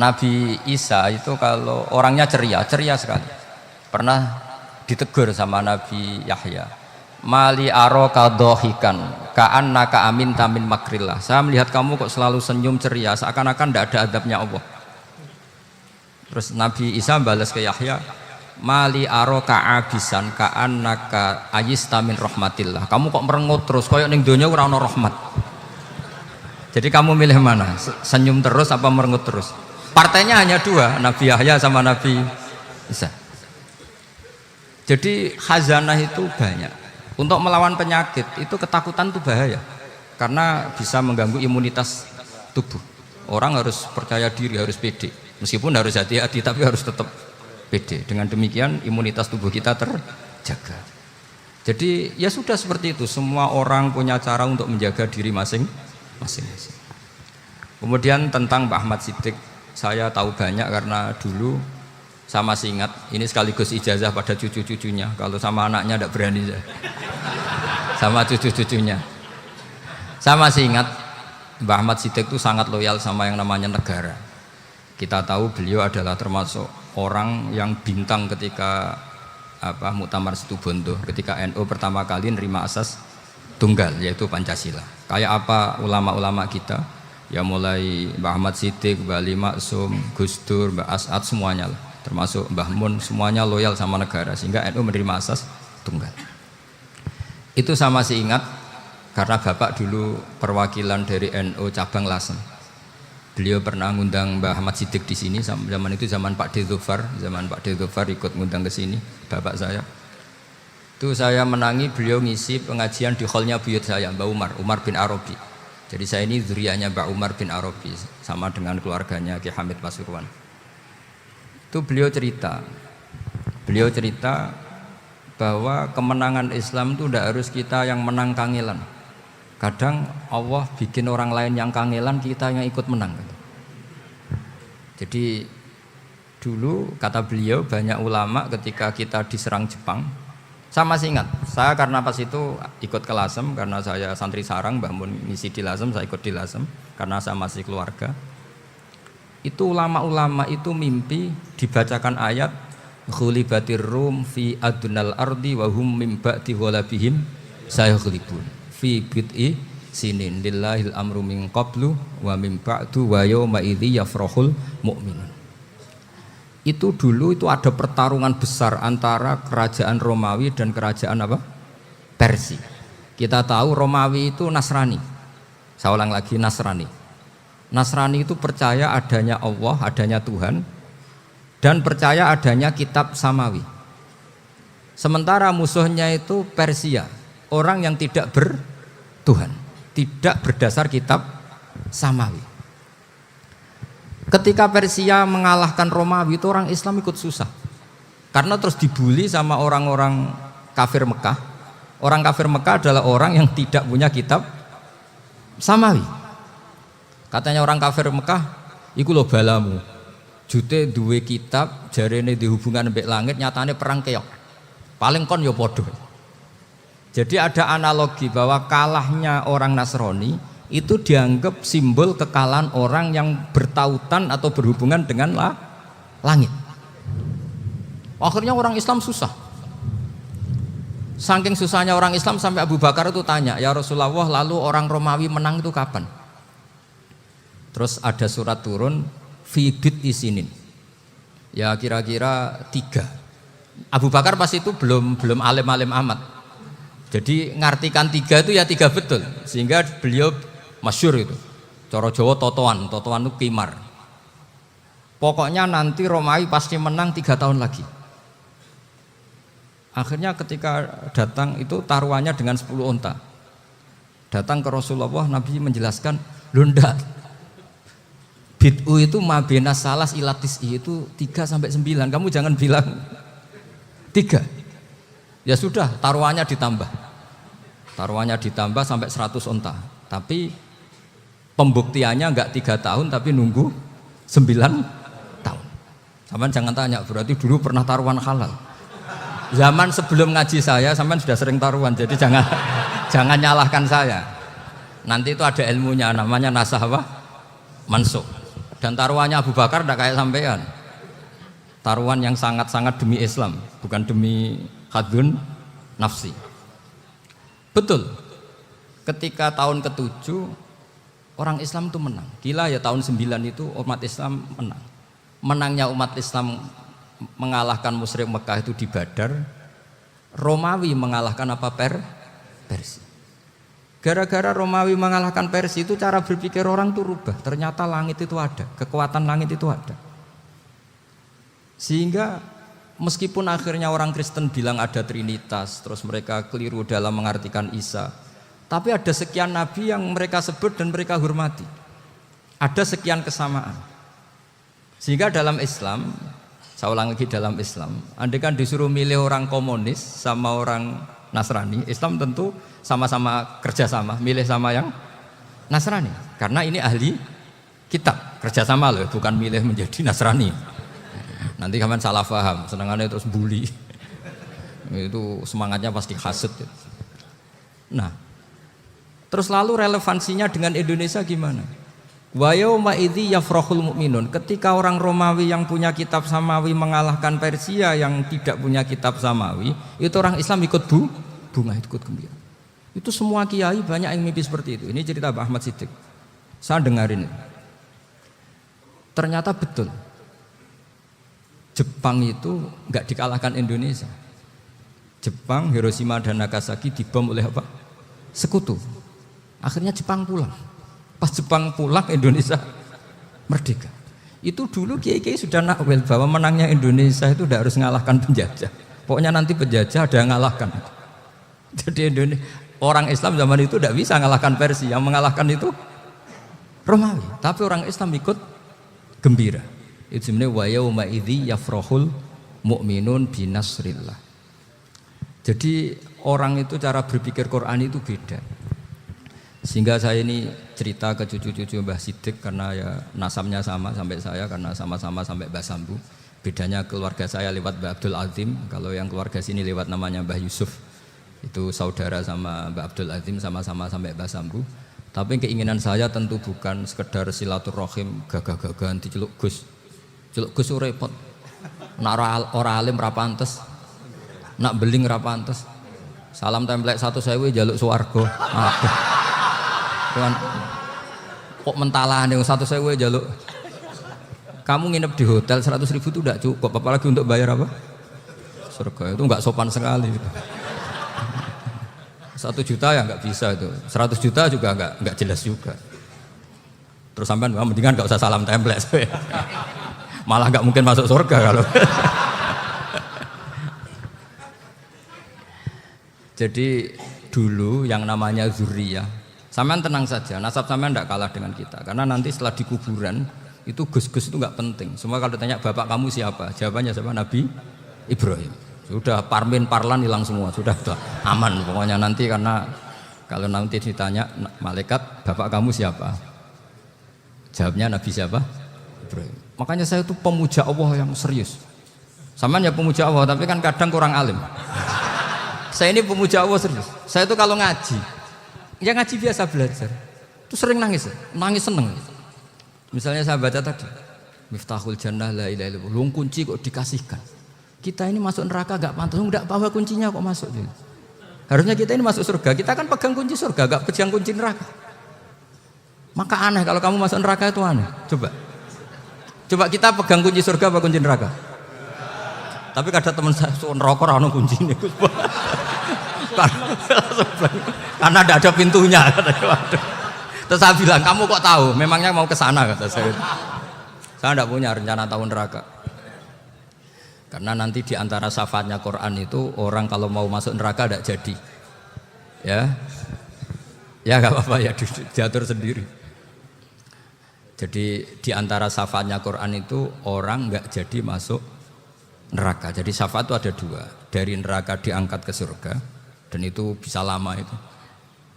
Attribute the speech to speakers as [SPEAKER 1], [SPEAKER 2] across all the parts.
[SPEAKER 1] Nabi Isa itu kalau orangnya ceria sekali. Pernah ditegur sama Nabi Yahya. Mali aroka dohikan ka'annaka aminta min makrillah. Saya melihat kamu kok selalu senyum ceria, seakan-akan tidak ada adabnya Allah. Terus Nabi Isa balas ke Yahya, mali aroka abisan ka'annaka ayista min rahmatillah. Kamu kok merengut terus, koyok ning donya ora ana rahmat. Jadi kamu milih mana? Senyum terus apa merengut terus? Partainya hanya dua, Nabi Yahya sama Nabi Isa. Jadi khazanah itu banyak. Untuk melawan penyakit itu ketakutan itu bahaya, karena bisa mengganggu imunitas tubuh. Orang harus percaya diri, harus pede. Meskipun harus hati-hati, tapi harus tetap pede. Dengan demikian imunitas tubuh kita terjaga. Jadi ya sudah seperti itu. Semua orang punya cara untuk menjaga diri masing-masing. Kemudian tentang Mbah Ahmad Siddiq, saya tahu banyak karena dulu saya masih ingat. Ini sekaligus ijazah pada cucu-cucunya. Kalau sama anaknya tidak berani saya. Sama cucu-cucunya. Saya masih ingat Mbah Ahmad Siddiq itu sangat loyal sama yang namanya negara. Kita tahu beliau adalah termasuk orang yang bintang ketika Muktamar Situbondo, ketika NU pertama kali nerima asas tunggal, yaitu Pancasila. Kayak apa ulama-ulama kita, ya mulai Mbah Ahmad Siddiq, Mbah Ali Maksum, Gus Dur, Mbah As'ad, semuanya lah, termasuk Mbah Mun, semuanya loyal sama negara, sehingga NU menerima asas tunggal. Itu saya masih ingat karena Bapak dulu perwakilan dari NU cabang Lasem. Beliau pernah ngundang Mbah Ahmad Siddiq di sini, zaman itu zaman Pak D. Dzufar ikut ngundang ke sini, bapak saya. Itu saya menangi beliau ngisi pengajian di hallnya buyut saya, Mbah Umar bin Arabi. Jadi saya ini zuriyahnya Mbah Umar bin Arabi, sama dengan keluarganya Ki Hamid Pasuruan. Itu beliau cerita bahwa kemenangan Islam itu tidak harus kita yang menang kangelan. Kadang Allah bikin orang lain yang kangelan, kita yang ikut menang. Jadi dulu kata beliau, banyak ulama ketika kita diserang Jepang, saya masih ingat, saya karena pas itu ikut ke Lasem, karena saya santri sarang, Mbah Mun ngisi di Lasem, saya ikut di Lasem karena saya masih keluarga. Itu ulama-ulama itu mimpi dibacakan ayat ghulibatir rum fi adnal ardi wa hum mim ba'di ghalabihim sayaghlibun fi bid'i sinin lillahil amru min qablu wa min ba'du wa yawma idzi yafrahul mu'minun. Itu dulu itu ada pertarungan besar antara kerajaan Romawi dan kerajaan Persia. Kita tahu Romawi itu Nasrani. Saya ulang lagi, Nasrani. Nasrani itu percaya adanya Allah, adanya Tuhan, dan percaya adanya kitab samawi. Sementara musuhnya itu Persia, orang yang tidak bertuhan, tidak berdasar kitab samawi. Ketika Persia mengalahkan Romawi, itu orang Islam ikut susah, karena terus dibully sama orang-orang kafir Mekah. Orang kafir Mekah adalah orang yang tidak punya kitab samawi. Katanya orang kafir Mekah, iku lho balamu, jute duwe kitab, jarene di hubungan mbek langit, nyatane perang keok. Paling kon ya podo. Jadi ada analogi bahwa kalahnya orang Nasrani itu dianggap simbol kekalahan orang yang bertautan atau berhubungan dengan langit. Akhirnya orang Islam susah. Saking susahnya orang Islam sampai Abu Bakar itu tanya, ya Rasulullah, lalu orang Romawi menang itu kapan? Terus ada surat turun, fi bid'i sinin. Ya kira-kira 3. Abu Bakar pas itu belum alim-alim amat. Jadi ngartikan 3 itu ya 3 betul, sehingga beliau masyhur itu. Cara Jawa totoan itu kimar. Pokoknya nanti Romawi pasti menang 3 tahun lagi. Akhirnya ketika datang itu taruhannya dengan 10 onta. Datang ke Rasulullah, Nabi menjelaskan, "Lho ndak. Bid'u itu mabena salas ilatis itu 3 sampai 9. Kamu jangan bilang 3. Ya sudah, taruhannya ditambah. Taruhannya ditambah sampai 100 onta. Tapi pembuktiannya enggak 3 tahun, tapi nunggu 9 tahun. Sampean jangan tanya, berarti dulu pernah taruhan halal. Zaman sebelum ngaji saya, sampean sudah sering taruhan, jadi jangan nyalahkan saya. Nanti itu ada ilmunya, namanya nasah mansukh. Dan taruhannya Abu Bakar tidak kayak sampean. Taruhan yang sangat-sangat demi Islam, bukan demi hadun nafsi. Betul. Ketika tahun ke-7 orang Islam itu menang. Gila ya, tahun 9 itu umat Islam menang. Menangnya umat Islam mengalahkan musyrik Mekah itu di Badar. Romawi mengalahkan apa? Persia. Gara-gara Romawi mengalahkan Persia itu cara berpikir orang itu rubah. Ternyata langit itu ada, kekuatan langit itu ada. Sehingga meskipun akhirnya orang Kristen bilang ada Trinitas, terus mereka keliru dalam mengartikan Isa, tapi ada sekian nabi yang mereka sebut dan mereka hormati. Ada sekian kesamaan. Sehingga dalam Islam, saya ulang lagi, dalam Islam, andai kan disuruh milih orang komunis sama orang Nasrani, Islam tentu sama-sama kerjasama, milih sama yang Nasrani, karena ini ahli kitab, kerjasama loh, bukan milih menjadi Nasrani. Nanti kalian salah paham, senangannya terus bully, itu semangatnya pasti hasut. Nah, terus lalu relevansinya dengan Indonesia gimana? Wa yauma idzi yafrahul mu'minun. Ketika orang Romawi yang punya kitab samawi mengalahkan Persia yang tidak punya kitab samawi, itu orang Islam ikut bunga, ikut gembira. Itu semua kiai banyak yang mimpi seperti itu. Ini cerita Pak Ahmad Siddiq. Saya dengarin. Ternyata betul. Jepang itu enggak dikalahkan Indonesia. Jepang, Hiroshima dan Nagasaki dibom oleh apa? Sekutu. Akhirnya Jepang pulang. Pas Jepang pulang, Indonesia merdeka. Itu dulu kiai-kiai sudah nakwil bahwa menangnya Indonesia itu tidak harus mengalahkan penjajah. Pokoknya nanti penjajah ada yang mengalahkan. Jadi orang Islam zaman itu tidak bisa mengalahkan Persia. Yang mengalahkan itu Romawi. Tapi orang Islam ikut gembira. Itu sebenarnya wa yauma idzi yafrahul mu'minun binasrillah. Jadi orang itu cara berpikir Quran itu beda. Sehingga saya ini cerita ke cucu-cucu Mbah Siddiq karena ya nasabnya sama sampai saya, karena sama-sama sampai Mbah Sambu. Bedanya keluarga saya lewat Mbah Abdul Azim, kalau yang keluarga sini lewat namanya Mbah Yusuf. Itu saudara sama Mbah Abdul Azim, sama-sama sampai Mbah Sambu. Tapi keinginan saya tentu bukan sekedar silaturahim gagah-gagahan diceluk Gus. Celuk Gus repot. Nak ora alim ra pantes. Nak beling ra pantes. Salam templek 1.000 jaluk swarga. Aduh. Tuhan, kok mentalah nih 1.000 jaluk. Kamu nginep di hotel 100.000 itu tidak cukup, apalagi untuk bayar apa? Surga. Itu nggak sopan sekali. 1 juta ya nggak bisa itu. 100 juta juga nggak jelas juga. Terus sampai mendingan nggak usah salam template. Malah nggak mungkin masuk surga kalau. Jadi dulu yang namanya zuriyah. Sampean tenang saja, nasab sampean tidak kalah dengan kita. Karena nanti setelah di kuburan itu gus-gus itu nggak penting. Semua kalau ditanya bapak kamu siapa, jawabannya siapa? Nabi Ibrahim. Sudah parmin parlan hilang semua, sudah aman pokoknya nanti. Karena kalau nanti ditanya malaikat bapak kamu siapa, jawabnya Nabi siapa? Ibrahim. Makanya saya itu pemuja Allah yang serius. Sampean ya pemuja Allah, tapi kan kadang kurang alim. Saya ini pemuja Allah serius. Saya itu kalau ngaji, ya ngaji biasa belajar, itu sering nangis seneng. Misalnya saya baca tadi, Miftahul Jannah la ilaha illallah, luang kunci kok dikasihkan. Kita ini masuk neraka gak pantas, enggak bawa kuncinya kok masuk. Harusnya kita ini masuk surga, kita kan pegang kunci surga, gak pegang kunci neraka. Maka aneh kalau kamu masuk neraka itu aneh. Coba kita pegang kunci surga apa kunci neraka? Tapi kadang teman saya neraka ora ono kuncine. Karena tidak ada pintunya. Terus saya bilang, kamu kok tahu? Memangnya mau ke sana, kata saya. Saya tidak punya rencana tahun neraka. Karena nanti di antara syafaatnya Quran itu orang kalau mau masuk neraka tidak jadi. Ya nggak apa-apa ya, diatur sendiri. Jadi di antara syafaatnya Quran itu orang nggak jadi masuk neraka. Jadi syafaat itu ada 2, dari neraka diangkat ke surga. Dan itu bisa lama itu.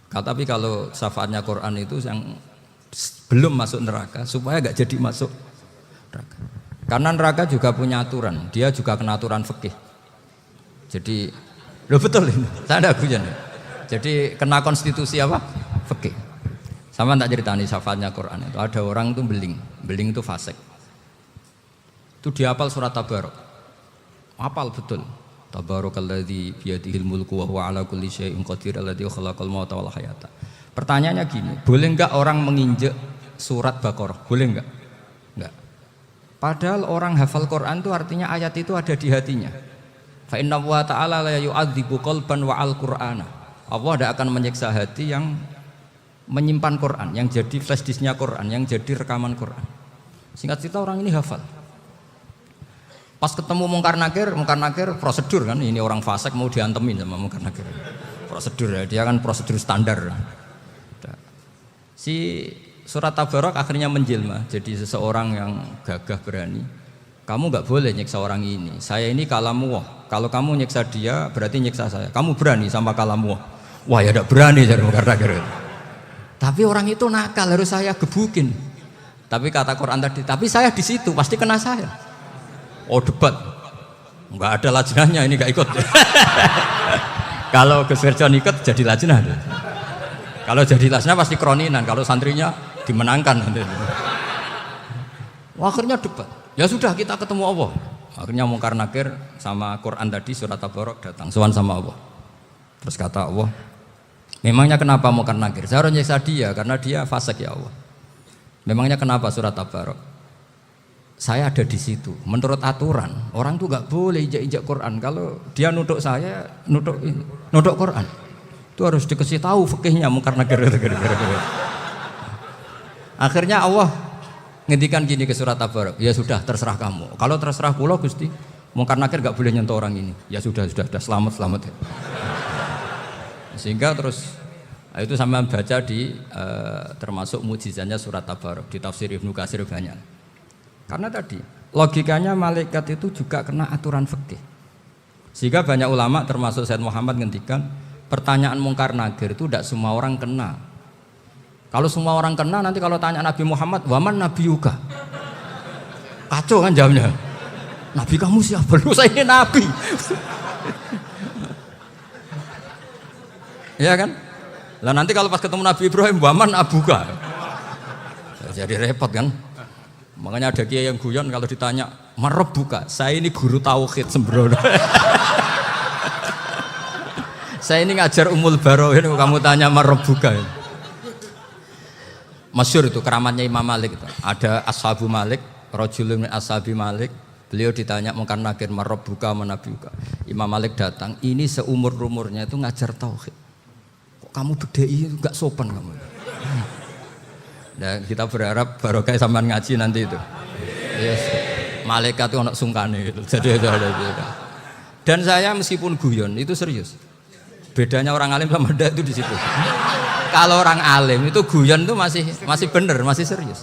[SPEAKER 1] Tapi kalau syafaatnya Quran itu yang belum masuk neraka supaya gak jadi masuk neraka. Karena neraka juga punya aturan, dia juga kena aturan fikih. Jadi, betul ini, saya ada hujan. Jadi kena konstitusi apa? Fikih. Sama tak ceritani syafaatnya Quran itu ada orang tuh beling itu fasik. Itu dihafal surat Tabarok. Hafal betul. Tabarakalladzi biyadihil mulku wa huwa ala kulli syai'in qadir alladzi khalaqal mauta wal hayata. Pertanyaannya gini, boleh enggak orang menginjek surat Baqarah? Boleh enggak? Enggak. Padahal orang hafal Quran itu artinya ayat itu ada di hatinya. Fa inna wa ta'ala la yu'adzibu qalban wa al-Qur'ana. Allah tidak akan menyiksa hati yang menyimpan Quran, yang jadi flash disknya Quran, yang jadi rekaman Quran. Singkat cerita orang ini hafal. Pas ketemu Mungkar Nakir prosedur kan, ini orang fasik mau diantemin sama Mungkar Nakir. Prosedur ya, dia kan prosedur standar. Si surat Tabarok akhirnya menjelma jadi seseorang yang gagah berani. Kamu nggak boleh nyiksa orang ini. Saya ini kalamullah. Kalau kamu nyiksa dia berarti nyiksa saya. Kamu berani sama kalamullah? Wah ya tidak berani jadi Mungkar Nakir. Tapi orang itu nakal, harus saya gebukin. Tapi kata Quran tadi, tapi saya di situ pasti kena saya. Oh debat, nggak ada lajnahnya ini nggak ikut. Kalau Gus Wirjon ikut jadi lajnah. Kalau jadi lajnah pasti kroninan. Kalau santrinya dimenangkan. Akhirnya debat. Ya sudah kita ketemu Allah. Akhirnya Mungkar Nakir sama Quran tadi surat Tabarok datang. Sowan sama Allah. Terus kata Allah, memangnya kenapa Mungkar Nakir? Saya harus nyiksa dia karena dia fasik ya Allah. Memangnya kenapa surat Tabarok? Saya ada di situ. Menurut aturan orang tuh nggak boleh injak-injak Quran. Kalau dia nutuk saya, nutuk Quran, itu harus dikasih tahu fikihnya Mungkar Nakir. Akhirnya Allah ngendikan gini ke surat Tabarok. Ya sudah terserah kamu. Kalau terserah kula Gusti, Mungkar Nakir nggak boleh nyentuh orang ini. Ya sudah selamat. Sehingga terus itu sama baca di termasuk mujizatnya surat Tabarok di tafsir Ibnu Katsir banyak. Karena tadi logikanya malaikat itu juga kena aturan fikih. Sehingga banyak ulama termasuk Said Muhammad ngendikan pertanyaan Mungkar Nakir itu tidak semua orang kena. Kalau semua orang kena nanti kalau tanya Nabi Muhammad, waman nabiyuka? Kacau kan jawabnya. Nabi kamu siapa? Lu saya ini nabi. Ya kan? Lah nanti kalau pas ketemu Nabi Ibrahim, waman abuka? Jadi repot kan? Makanya ada kiai yang guyon kalau ditanya, marab buka? Saya ini guru tauhid sembrono. Saya ini ngajar Ummul Baroin, kamu tanya marab buka? Masyhur itu keramatnya Imam Malik itu. Ada Ashabu Malik, rajulun min ashabi Malik. Beliau ditanya Mungkar Nakir, marab buka menabi buka. Imam Malik datang, ini seumur-umurnya itu ngajar tauhid. Kamu bedai enggak sopan kamu. Nah, kita berharap barokah sampean ngaji nanti itu. Yes. Malaikat itu anak sungkane gitu. Jadi dan saya meskipun guyon itu serius. Bedanya orang alim sama ndak itu di situ. Kalau orang alim itu guyon itu masih benar, masih serius.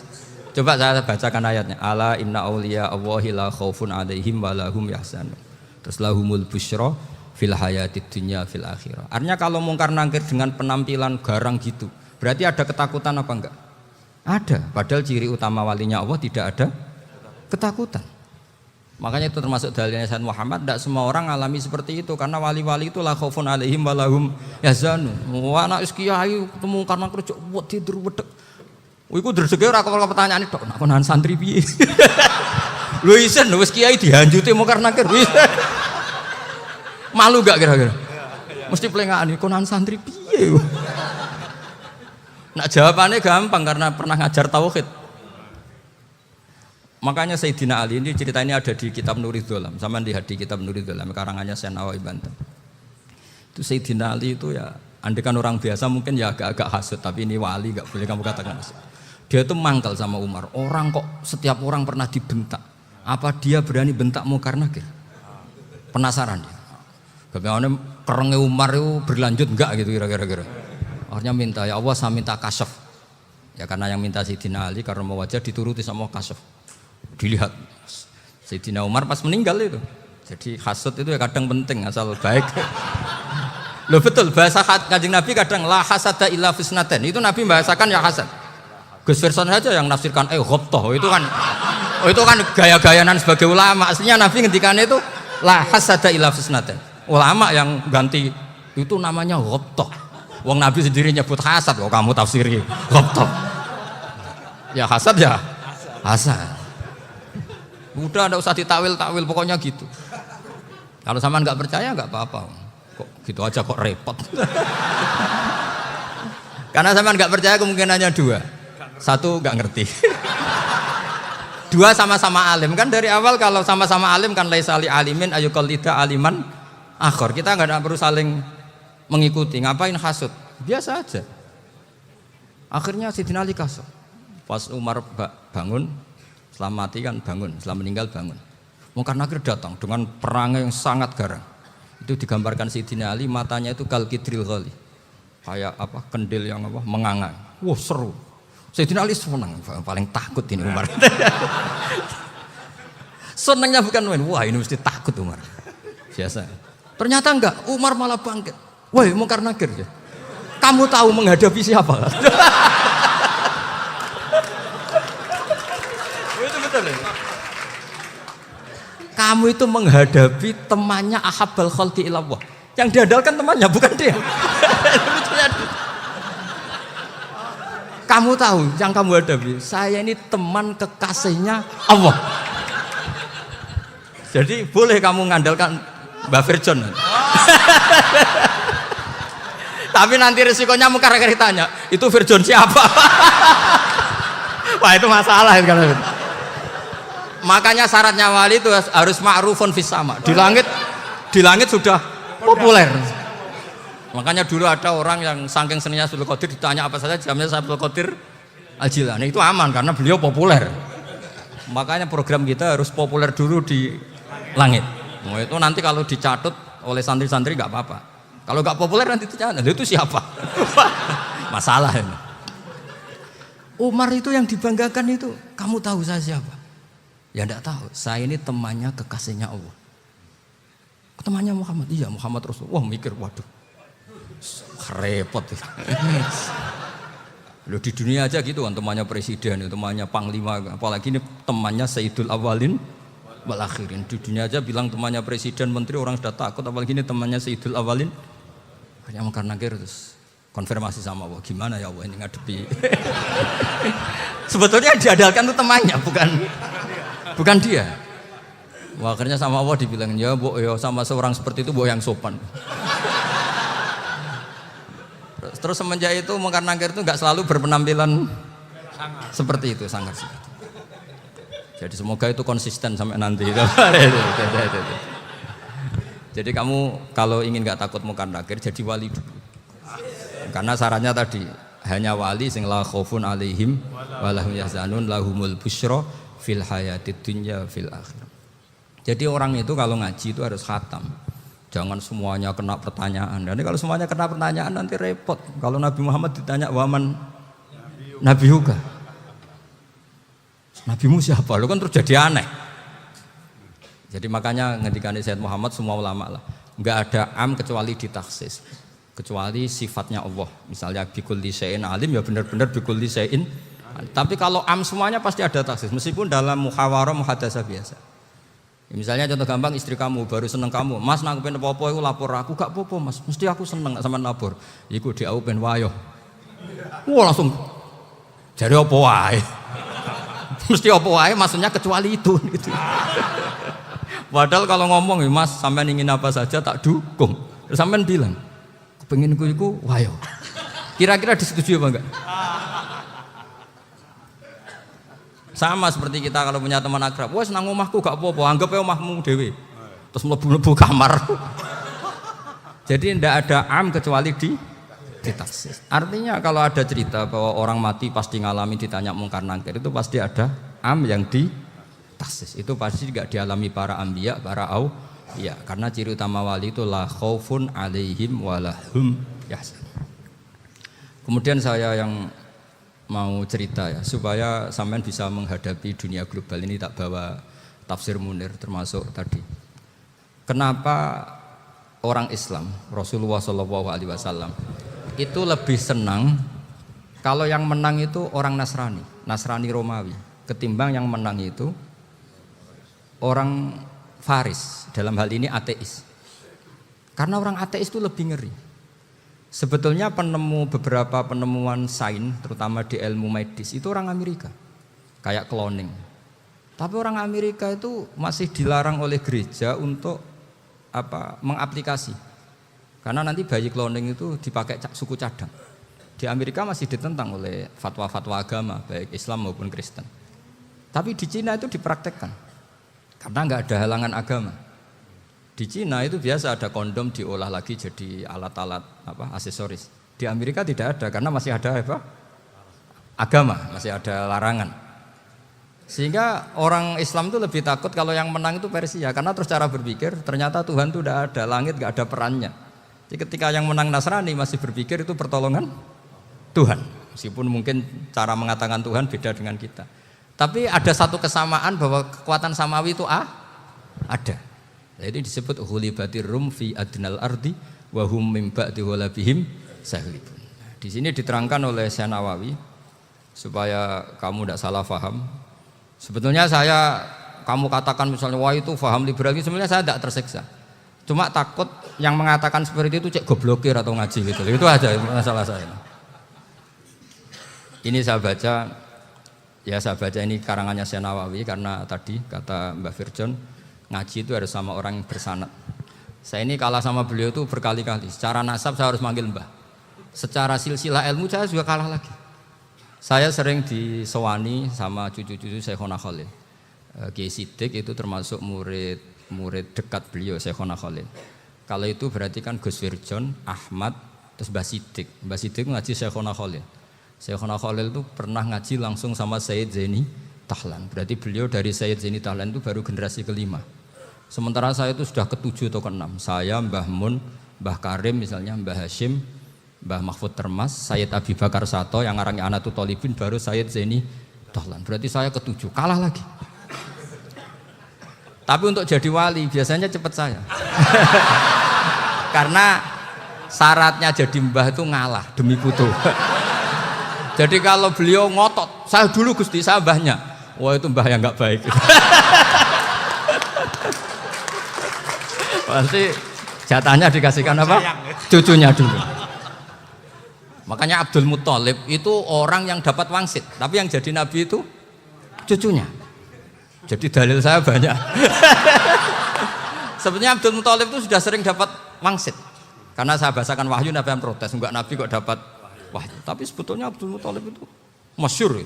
[SPEAKER 1] Coba saya bacakan ayatnya. Ala inna auliya Allahi la khaufun alaihim wa lahum yahzanun. Terus lahumul busyra fil hayatid dunya fil akhirah. Artinya kalau Mungkar Nakir dengan penampilan garang gitu, berarti ada ketakutan apa enggak? Ada. Padahal ciri utama walinya Allah tidak ada ketakutan. Makanya itu termasuk dalilnya Sayyid Muhammad. Tidak semua orang alami seperti itu karena wali-wali itu la khaufun alaihim wa lahum yahzanun. Wah anak kiai ketemu Mungkar Nakir buat tidur wedek. Iku dreseke ora kok pertanyaan itu nak konan santri piye. Lho isen wis kiai dihanjuti Mungkar Nakir. Malu gak kira-kira? Mesti pelengahan konan santri piye. Nah jawabannya gampang karena pernah ngajar tauhid. Makanya Sayyidina Ali ini cerita ini ada di kitab Nurul Dholam. Sama lihat di kitab Nurul Dholam karangannya Syekh Nawawi Banten. Itu Sayyidina Ali itu ya, andekan orang biasa mungkin ya agak-agak hasut, tapi ini wali gak boleh kamu katakan hasut. Dia itu mangkal sama Umar. Orang kok setiap orang pernah dibentak. Apa dia berani bentak Mungkar Nakir? Penasaran dia. Bagaimana kerengnya Umar itu berlanjut enggak gitu kira-kira. Akhirnya minta, ya Allah saya minta kasyaf. Ya karena yang minta Sayyidina Ali karena mau wajah dituruti sama kasyaf. Dilihat Sayyidina Umar pas meninggal itu. Jadi hasud itu ya kadang penting asal baik. Loh betul bahasa Kanjeng Nabi kadang la hasada illa fisnaten. Itu Nabi bahasakan ya hasad. Gus Wirson saja yang nafsirkan ghobtoh itu kan gaya-gayanan sebagai ulama. Aslinya Nabi ngendikannya itu la hasada illa fisnaten. Ulama yang ganti itu namanya ghobtoh. Wong Nabi sendiri nyebut hasad kok kamu tafsiri laptop. Ya hasad ya. Hasad. Udah enggak usah ditakwil-takwil pokoknya gitu. Kalau sampean nggak percaya nggak apa-apa. Kok gitu aja kok repot. Karena sampean nggak percaya kemungkinannya dua. Satu nggak ngerti. Dua sama-sama alim. Kan dari awal kalau sama-sama alim kan laisa li alimin ayuqallida aliman akhor. Kita nggak perlu saling mengikuti. Ngapain hasud? Biasa aja. Akhirnya Sidina Ali kasar. Pas Umar bangun, setelah mati kan bangun, setelah meninggal bangun. Mungkar Nakir datang dengan perangai yang sangat garang. Itu digambarkan Sidina Ali, matanya itu kalkidril ghali. Kayak apa? Kendil yang apa? Mengangang. Wah, seru. Sidina Ali senang, paling takut ini Umar. Senangnya bukan main. Wah, ini mesti takut Umar. Biasa. Ternyata enggak, Umar malah bangkit. Woi, Mungkar Nakir ya. Kamu tahu menghadapi siapa? Itu betul ya? Kamu itu menghadapi temannya ahabbal khalqi ilallah. Yang diandalkan temannya bukan dia. Kamu tahu yang kamu hadapi, saya ini teman kekasihnya Allah. Jadi boleh kamu mengandalkan Mbak Virjon. Tapi nanti resikonya Mungkar Nakir tanya, itu Virjon siapa? Wah, itu masalah itu kan. Makanya syaratnya wali itu harus ma'rufun fis sama. Di langit sudah populer. Makanya dulu ada orang yang saking seninya Abdul Qadir ditanya apa saja jamnya Abdul Qadir Al-Jilani, itu aman karena beliau populer. Makanya program kita harus populer dulu di langit. Nah, itu nanti kalau dicatut oleh santri-santri nggak apa-apa. Kalau nggak populer nanti dicatat, itu siapa? Masalah ini. Umar itu yang dibanggakan itu, kamu tahu saya siapa? Ya enggak tahu, saya ini temannya kekasihnya Allah. Temannya Muhammad, iya Muhammad Rasul. Wah mikir, waduh, repot. Loh, di dunia aja gitu kan, temannya presiden, temannya panglima, apalagi ini temannya Sayyidul Awalin wal Akhirin. Di dunia aja bilang temannya presiden, menteri, orang sudah takut, apalagi ini temannya Sayyidul Awalin. Hanya Mungkar Nakir terus konfirmasi sama Allah, gimana ya Allah ini ngadepi. Sebetulnya diandalkan itu temannya, bukan dia. Wah, akhirnya sama Allah dibilang, ya bu, ya sama seorang seperti itu bu yang sopan. Terus semenjak itu Mungkar Nakir itu nggak selalu berpenampilan seperti itu, sangat sih. Jadi semoga itu konsisten sampai nanti. Jadi kamu kalau ingin nggak takut Mungkar Nakir, jadi wali dulu. Karena syaratnya tadi hanya wali sing la khaufun alaihim walahum yahzanun lahumul busyra fil hayatid dunya fil akhirah. Jadi orang itu kalau ngaji itu harus khatam. Jangan semuanya kena pertanyaan. Dan kalau semuanya kena pertanyaan nanti repot. Kalau Nabi Muhammad ditanya waman Nabi Huga. Nabimu siapa? Lu kan terus jadi aneh. Jadi makanya ngendikane Sayyid Muhammad semua ulama lah, enggak ada am kecuali ditaksis. Kecuali sifatnya Allah. Misalnya bikulli syai'in alim ya benar-benar bikulli syai'in. Tapi kalau am semuanya pasti ada taksis, meskipun dalam muhawarah muhadasah biasa. Ya, misalnya contoh gampang, istri kamu baru seneng kamu, mas nak pengen apa-apa itu lapor aku, gak apa-apa mas, mesti aku seneng sama lapor. Iku di aku pengen wayo. Wah langsung jadi apa wae. Mesti apa wae maksudnya kecuali itu gitu. Padahal kalau ngomong mas sampean ingin apa saja tak dukung. Terus sampean bilang pengen iku wayo. Kira-kira disetujui apa enggak? Sama seperti kita kalau punya teman akrab, wes nang omahku gak apa-apa, anggap ya omahmu dewe. Terus mlebu-mlebu kamar. Jadi tidak ada am kecuali ditaksis. Artinya kalau ada cerita bahwa orang mati pasti ngalami ditanya Mungkar Nakir, itu pasti ada am yang ditaksis. Itu pasti juga dialami para anbiya, para auliya. Karena ciri utama wali itu la khaufun alaihim walahum yahzanun. Kemudian saya yang mau cerita ya, supaya sampean bisa menghadapi dunia global ini, tak bawa tafsir Munir termasuk tadi. Kenapa orang Islam, Rasulullah SAW itu lebih senang kalau yang menang itu orang Nasrani Romawi, ketimbang yang menang itu orang Faris, dalam hal ini ateis. Karena orang ateis itu lebih ngeri. Sebetulnya beberapa penemuan sains, terutama di ilmu medis itu orang Amerika, kayak cloning. Tapi orang Amerika itu masih dilarang oleh gereja untuk mengaplikasi. Karena nanti bayi cloning itu dipakai suku cadang. Di Amerika masih ditentang oleh fatwa-fatwa agama, baik Islam maupun Kristen. Tapi di Cina itu dipraktekkan, karena nggak ada halangan agama. Di Cina itu biasa ada kondom diolah lagi jadi alat-alat aksesoris. Di Amerika tidak ada karena masih ada agama, masih ada larangan. Sehingga orang Islam itu lebih takut kalau yang menang itu Persia, karena terus cara berpikir ternyata Tuhan itu tidak ada, langit nggak ada perannya. Jadi ketika yang menang Nasrani masih berpikir itu pertolongan Tuhan, meskipun mungkin cara mengatakan Tuhan beda dengan kita. Tapi ada satu kesamaan bahwa kekuatan samawi itu ada. Jadi disebut hulibatir rum fi adnal ardi wa hum min ba'di ghalabihim sahlibun. Di sini diterangkan oleh Syekh Nawawi supaya kamu tidak salah paham. Sebetulnya kamu katakan misalnya wah itu paham liberal, sebenarnya saya tidak tersiksa. Cuma takut yang mengatakan seperti itu cek goblokir atau ngaji gitu. Itu aja masalah saya. Ini saya baca ini karangannya Syekh Nawawi karena tadi kata Mbak Firjon ngaji itu harus sama orang yang bersanad. Saya ini kalah sama beliau itu berkali-kali. Secara nasab saya harus manggil Mbah. Secara silsilah ilmu saya juga kalah lagi. Saya sering disewani sama cucu-cucu Syekhona Khalil. Kiai Siddiq itu termasuk murid dekat beliau Syekhona Khalil. Kalau itu berarti kan Gus Firjon, Ahmad, terus Mbah Siddiq. Mbah Siddiq ngaji Syekhona Khalil. Syekhona Khalil itu pernah ngaji langsung sama Sayyid Zaini Tahlan. Berarti beliau dari Sayyid Zaini Tahlan itu baru generasi kelima. Sementara saya itu sudah ke-7 atau ke-6. Saya, Mbah Mun, Mbah Karim misalnya, Mbah Hashim, Mbah Mahfud Termas, Sayyid Abi Bakar Sato yang ngarangnya Anatul Thalibin, baru Sayyid Zaini Tahlan. Berarti saya ke-7, kalah lagi. Tapi untuk jadi wali biasanya cepat saya. Karena syaratnya jadi mbah itu ngalah demi putu. Jadi kalau beliau ngotot, saya dulu Gusti, saya mbahnya. Wah itu mbah yang nggak baik. Pasti jatahnya dikasihkan apa? Cucunya dulu. Makanya Abdul Muthalib itu orang yang dapat wangsit, tapi yang jadi nabi itu cucunya. Jadi dalil saya banyak. Sebenarnya Abdul Muthalib itu sudah sering dapat wangsit. Karena saya bahasakan wahyu, Nabi yang protes, enggak nabi kok dapat wahyu. Tapi sebetulnya Abdul Muthalib itu masyhur.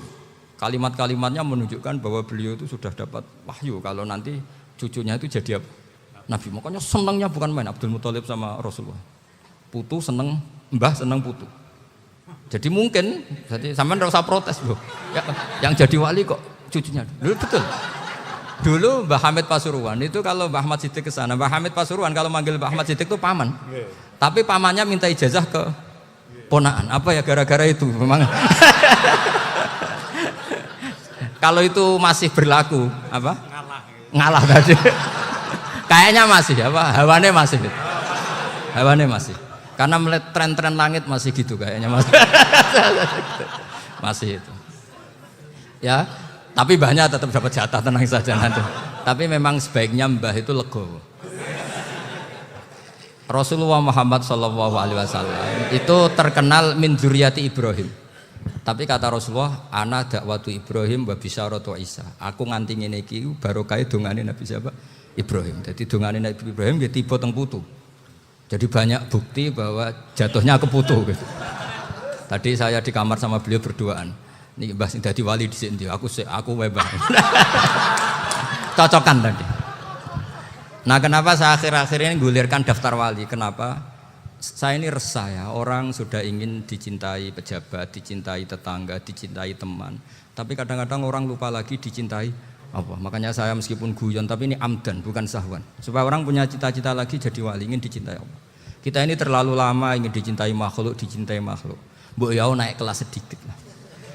[SPEAKER 1] Kalimat-kalimatnya menunjukkan bahwa beliau itu sudah dapat wahyu kalau nanti cucunya itu jadi nabi. Makanya senangnya bukan main Abdul Muthalib sama Rasulullah. Putu seneng, mbah seneng putu. Jadi mungkin, jadi sampean enggak usah protes loh. Ya, yang jadi wali kok cucunya. Dulu betul. Dulu Mbah Hamid Pasuruan itu kalau Mbah Ahmad Siddiq ke sana, Mbah Hamid Pasuruan kalau manggil Mbah Ahmad Siddiq itu paman. Tapi pamannya minta ijazah ke ponaan. Apa ya gara-gara itu memang. Kalau itu masih berlaku apa? Ngalah tadi. Kayaknya masih apa? Hawane masih. Hawane masih. Karena melihat tren-tren langit masih gitu kayaknya masih. Masih itu. Ya, tapi mbahnya tetap dapat jatah, tenang saja nanti. Tapi memang sebaiknya mbah itu legowo. Rasulullah Muhammad SAW itu terkenal min dzurriyyati Ibrahim. Tapi kata Rasulullah, ana dakwatu Ibrahim wa bisyaratu Isa. Aku nganti ngene iki barokah dongane Nabi siapa? Ibrahim. Jadi dongane Nabi Ibrahim dia tiba teng putu. Jadi banyak bukti bahwa jatuhnya ke putu gitu. Tadi saya di kamar sama beliau berduaan. Nih Mbah sing dadi wali di sini, aku wae Mbah. Cocokan tadi. Nah, kenapa saya akhir-akhir ini gulirkan daftar wali? Kenapa? Saya ini resah ya, orang sudah ingin dicintai pejabat, dicintai tetangga, dicintai teman. Tapi kadang-kadang orang lupa lagi dicintai apa? Makanya saya meskipun guyon, tapi ini amdan, bukan sahwan. Supaya orang punya cita-cita lagi jadi wali, ingin dicintai Allah. Kita ini terlalu lama ingin dicintai makhluk. Mbok ya naik kelas sedikit lah.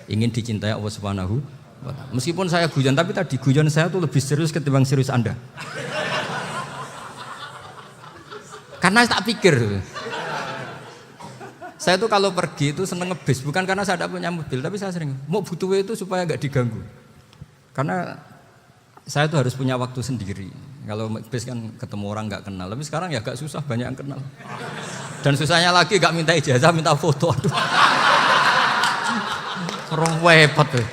[SPEAKER 1] Ingin dicintai Allah Subhanahu wa Ta'ala. Meskipun saya guyon, tapi tadi guyon saya tuh lebih serius ketimbang serius Anda. Karena tak pikir. Saya tuh kalau pergi itu seneng ngebis, bukan karena saya tidak punya mobil, tapi saya sering mau butuh itu supaya nggak diganggu. Karena saya tuh harus punya waktu sendiri. Kalau bis kan ketemu orang nggak kenal, tapi sekarang ya agak susah, banyak yang kenal. Dan susahnya lagi gak minta ijazah, minta foto. Aduh. Repot tuh.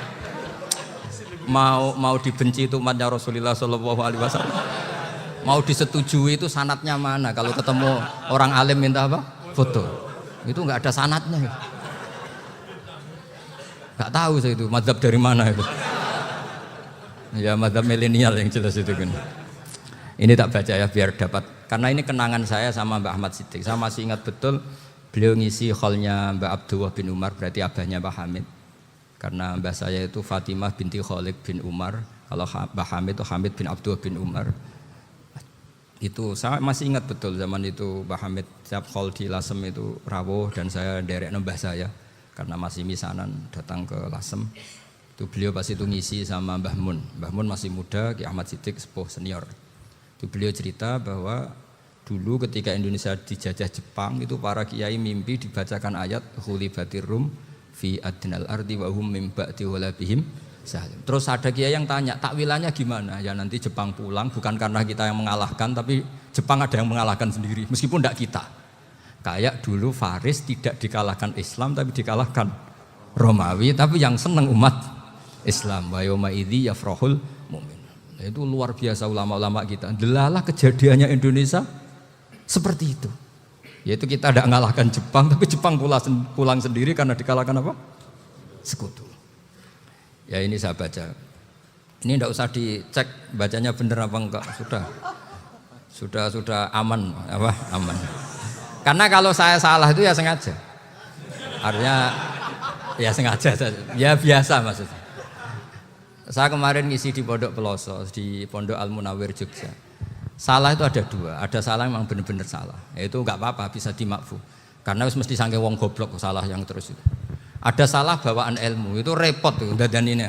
[SPEAKER 1] Mau dibenci itu umatnya Rasulullah Shallallahu Alaihi Wasallam. Mau disetujui itu sanatnya mana? Kalau ketemu orang alim minta apa? Foto. Itu nggak ada sanatnya. Nggak tahu saya itu mazhab dari mana itu. Ya mazhab milenial yang jelas itu kan. Ini tak baca ya biar dapat. Karena ini kenangan saya sama Mbak Ahmad Siddiq. Saya masih ingat betul beliau ngisi hallnya Mbak Abdullah bin Umar, berarti abahnya Mbak Hamid. Karena mbah saya itu Fatimah binti Khalid bin Umar. Kalau Mbak Hamid itu Hamid bin Abdullah bin Umar. Itu saya masih ingat betul zaman itu Mbah Hamid siap hall di Lasem itu rawuh dan saya derek mbah saya karena masih misanan datang ke Lasem. Itu beliau pas itu ngisi sama Mbah Mun. Mbah Mun masih muda, Ki Ahmad Siddiq sepuh senior. Itu beliau cerita bahwa dulu ketika Indonesia dijajah Jepang itu para kiai mimpi dibacakan ayat Ghulibatir Rum fi adnal ardi wa hum min ba'di walabihim. Terus ada kiai yang tanya, takwilannya gimana? Ya nanti Jepang pulang bukan karena kita yang mengalahkan, tapi Jepang ada yang mengalahkan sendiri, meskipun tidak kita. Kayak dulu Faris tidak dikalahkan Islam, tapi dikalahkan Romawi, tapi yang senang umat Islam. Wa yauma idzi yafrahul mu'min. Itu luar biasa ulama-ulama kita. Delalah kejadiannya Indonesia seperti itu. Yaitu kita tidak mengalahkan Jepang, tapi Jepang pulang sendiri karena dikalahkan apa? Sekutu. Ya ini saya baca. Ini tidak usah dicek bacanya benar apa enggak. Sudah aman apa? Aman. Karena kalau saya salah itu ya sengaja. Artinya ya sengaja. Ya biasa maksudnya. Saya kemarin ngisi di Pondok Peloso, di Pondok Al Munawir Jogja. Salah itu ada dua. Ada salah yang memang benar-benar salah. Itu enggak apa-apa, bisa dimakfu. Karena mesti sangke wong goblok salah yang terus itu. Ada salah bawaan ilmu, itu repot tuh dadan ini.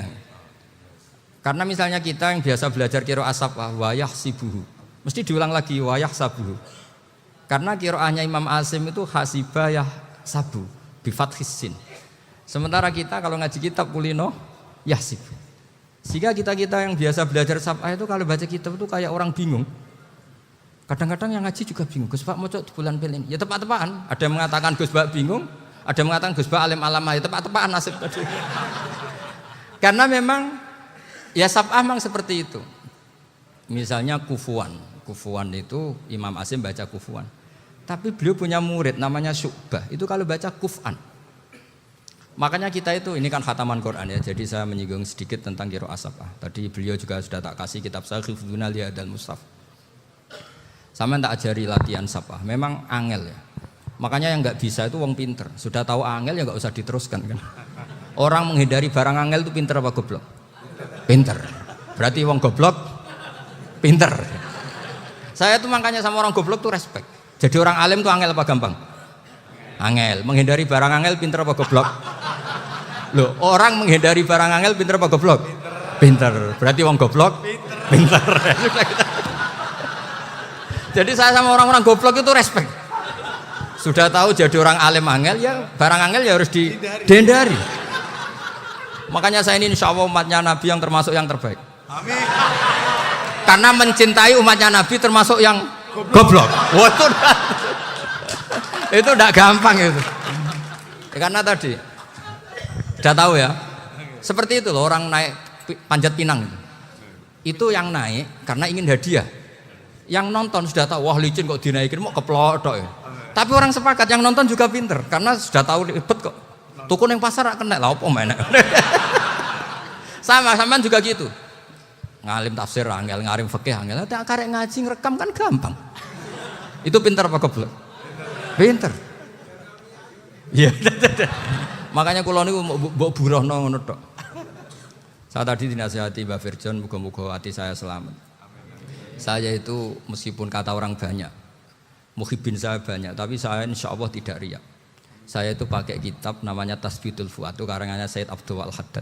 [SPEAKER 1] Karena misalnya kita yang biasa belajar qiraah sab'ah wayah sibuhu, mesti diulang lagi wayah sabuhu. Karena qiraahnya Imam Asim itu hasibah yah sabu bifathis sin. Sementara kita kalau ngaji kitab kulino yahsibu. Sehingga kita yang biasa belajar sab'ah itu kalau baca kitab itu kayak orang bingung. Kadang-kadang yang ngaji juga bingung. Gus Pak mocok di bulan pelin. Ya tepat-tepatan. Ada yang mengatakan Gus Pak bingung. Ada yang mengatakan Gus Ba alim alamah, ya tepat-tepat nasib tadi. Karena memang ya sab'ah memang seperti itu. Misalnya kufuan itu Imam Asim baca kufuan. Tapi beliau punya murid namanya Syu'bah. Itu kalau baca kuf'an. Makanya kita itu, ini kan khataman Quran ya. Jadi saya menyinggung sedikit tentang qiraah sab'ah. Tadi beliau juga sudah tak kasih kitab saya Hifdzuna Liyadal Mushaf. Sama tak ajari latihan sab'ah. Memang angel ya. Makanya yang nggak bisa itu wong pinter. Sudah tahu angel ya nggak usah diteruskan kan. Orang menghindari barang angel itu pinter apa goblok? Pinter. Berarti wong goblok pinter. Saya tuh makanya sama orang goblok tuh respect. Jadi orang alim tuh angel apa gampang? Angel. Menghindari barang angel pinter apa goblok? Loh, orang menghindari barang angel pinter apa goblok? Pinter. Berarti wong goblok pinter. Jadi saya sama orang-orang goblok itu respect. Sudah tahu jadi orang alim angel ya barang angel ya harus dihindari. Makanya saya ini insya Allah umatnya Nabi yang termasuk yang terbaik. Amin. Karena mencintai umatnya Nabi termasuk yang goblok. Wah, itu tidak gampang itu. Karena tadi sudah tahu ya. Seperti itu loh orang naik panjat pinang itu yang naik karena ingin hadiah. Yang nonton sudah tahu wah licin kok dinaikin mau keplodok ya. Tapi orang sepakat yang nonton juga pinter karena sudah tahu ribet kok. Tukun yang pasar kena lah apa mana. Sama juga gitu. Ngalim tafsir angel, ngalim fikih angel. Tapi karek ngaji ngerekam kan gampang. Itu pinter apa goblok? Pinter. Iya. Makanya kula niku mbok burohno ngono tok. Saya tadi dinasihati Mbak Firjon muga-muga hati saya selamat. Saya itu meskipun kata orang banyak muhibin saya banyak, tapi saya insya Allah tidak riak. Saya itu pakai kitab namanya Tasbitul Fuad, itu karangannya Said Abdul Al-Haddad.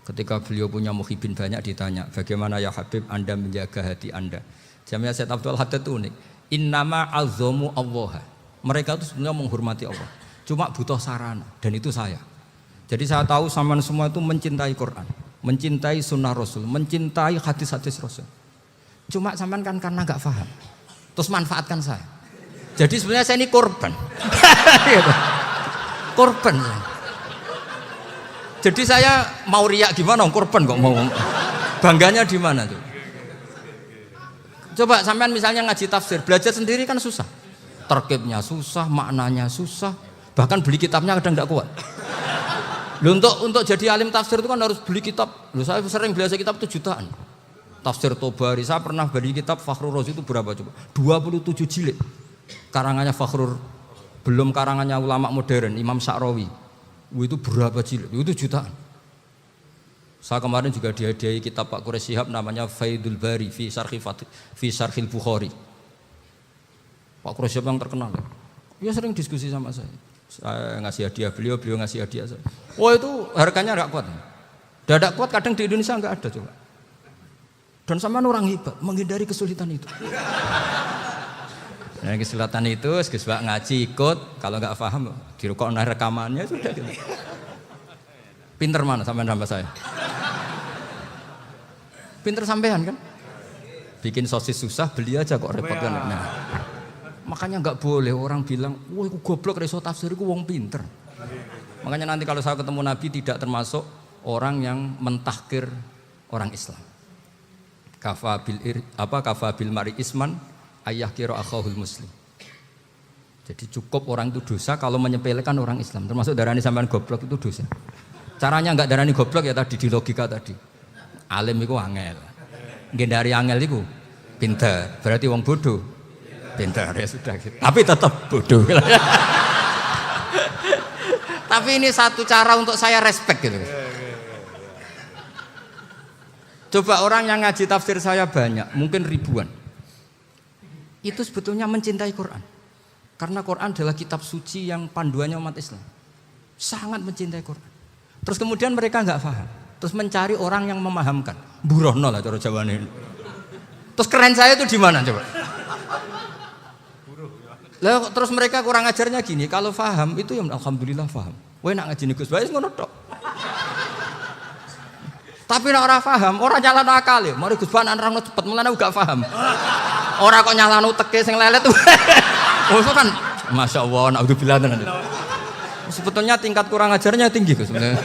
[SPEAKER 1] Ketika beliau punya muhibin banyak ditanya, bagaimana ya Habib Anda menjaga hati Anda? Jamnya Said Abdul Al-Haddad itu unik. Innama azzamu Allah. Mereka itu sebenarnya menghormati Allah. Cuma butuh sarana, dan itu saya. Jadi saya tahu sampean semua itu mencintai Quran, mencintai sunnah Rasul, mencintai hadis-hadis Rasul. Cuma sampean kan karena nggak paham, terus manfaatkan saya. Jadi sebenarnya saya ini korban. Gitu. Korban. Jadi saya mau riak gimana, korban kok mau. Bangganya di mana tuh? Coba sampean misalnya ngaji tafsir, belajar sendiri kan susah. Terkibnya susah, maknanya susah. Bahkan beli kitabnya kadang nggak kuat. Loh, untuk jadi alim tafsir itu kan harus beli kitab. Loh, saya sering belajar kitab itu jutaan. Tafsir Tobari, saya pernah beli kitab Fakhrur Razi itu berapa coba? 27 jilid. Karangannya Fakhrur, belum karangannya ulama modern, Imam Sa'rawi. Itu berapa jilid? Itu jutaan. Saya kemarin juga dihadiahi kitab Pak Quraish Shihab namanya Faidul Bari fi Syarhil Bukhari. Pak Quraish Shihab yang terkenal. Dia sering diskusi sama saya. Saya ngasih hadiah beliau ngasih hadiah saya. Wah, itu harganya enggak kuat. Dadak kuat kadang di Indonesia enggak ada coba. Dan sama orang hebat menghindari kesulitan itu. Nah, kesulitan itu sebab ngaji ikut, kalau enggak paham dirukokna rekamannya sudah gitu. Pinter mana sampean sama saya? Pinter sampean kan? Bikin sosis susah, beli aja kok repot kan. Nah, makanya nggak boleh orang bilang, wah aku goblok reso tafsir, aku wong pinter. Makanya nanti kalau saya ketemu Nabi tidak termasuk orang yang mentahkir orang Islam. Kafa bil mari isman ayah kira akhahul muslim. Jadi cukup orang itu dosa kalau menyepelekan orang Islam. Termasuk darani sampean goblok itu dosa. Caranya nggak darani goblok ya tadi di logika tadi. Alim itu angel. Ngendari angel itu pinter. Berarti wong bodoh. Pinter ya sudah gitu. Tapi tetap bodoh. Tapi ini satu cara untuk saya respect gitu. Coba orang yang ngaji tafsir saya banyak, mungkin ribuan. Itu sebetulnya mencintai Quran. Karena Quran adalah kitab suci yang panduannya umat Islam. Sangat mencintai Quran. Terus kemudian mereka nggak paham. Terus mencari orang yang memahamkan. Burohno lah cara Jawane. Terus keren saya itu di mana coba? Lah terus mereka kurang ajarnya gini, kalau paham itu ya alhamdulillah paham. Kowe nak ngaji Gus Bae ngono tok. Tapi nek ora paham, ora nyalano akal ya. Mari Gus Bae nerangno cepet mulane gak paham. Ora kok nyalano teke sing lelet. Oh itu kan masyaallah naudzubillah tenan. Sebetulnya tingkat kurang ajarnya tinggi Gus sebenarnya.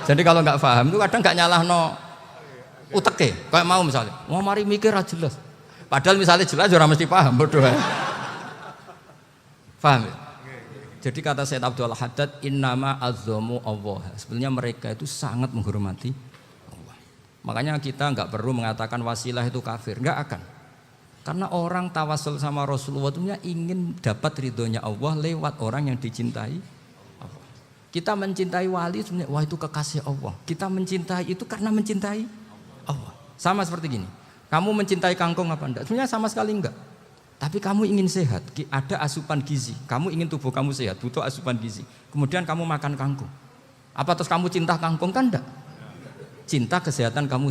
[SPEAKER 1] Jadi kalau nggak paham itu kadang nggak nyalahno uteke. Kayak mau misalnya, mau mari mikir aja jelas. Padahal misalnya jelas orang mesti paham bodoh. Paham ya? Jadi kata Sayyid Abdul Haddad, innama azzamu Allah. Sebenarnya mereka itu sangat menghormati Allah. Makanya kita nggak perlu mengatakan wasilah itu kafir, nggak akan. Karena orang tawasul sama Rasulullah itu ingin dapat ridhonya Allah lewat orang yang dicintai. Kita mencintai wali sebenarnya, wah itu kekasih Allah. Kita mencintai itu karena mencintai Allah. Sama seperti gini, kamu mencintai kangkung apa enggak? Sebenarnya sama sekali enggak. Tapi kamu ingin sehat, ada asupan gizi. Kamu ingin tubuh kamu sehat, butuh asupan gizi. Kemudian kamu makan kangkung. Apa terus kamu cinta kangkung kan enggak? Cinta kesehatan kamu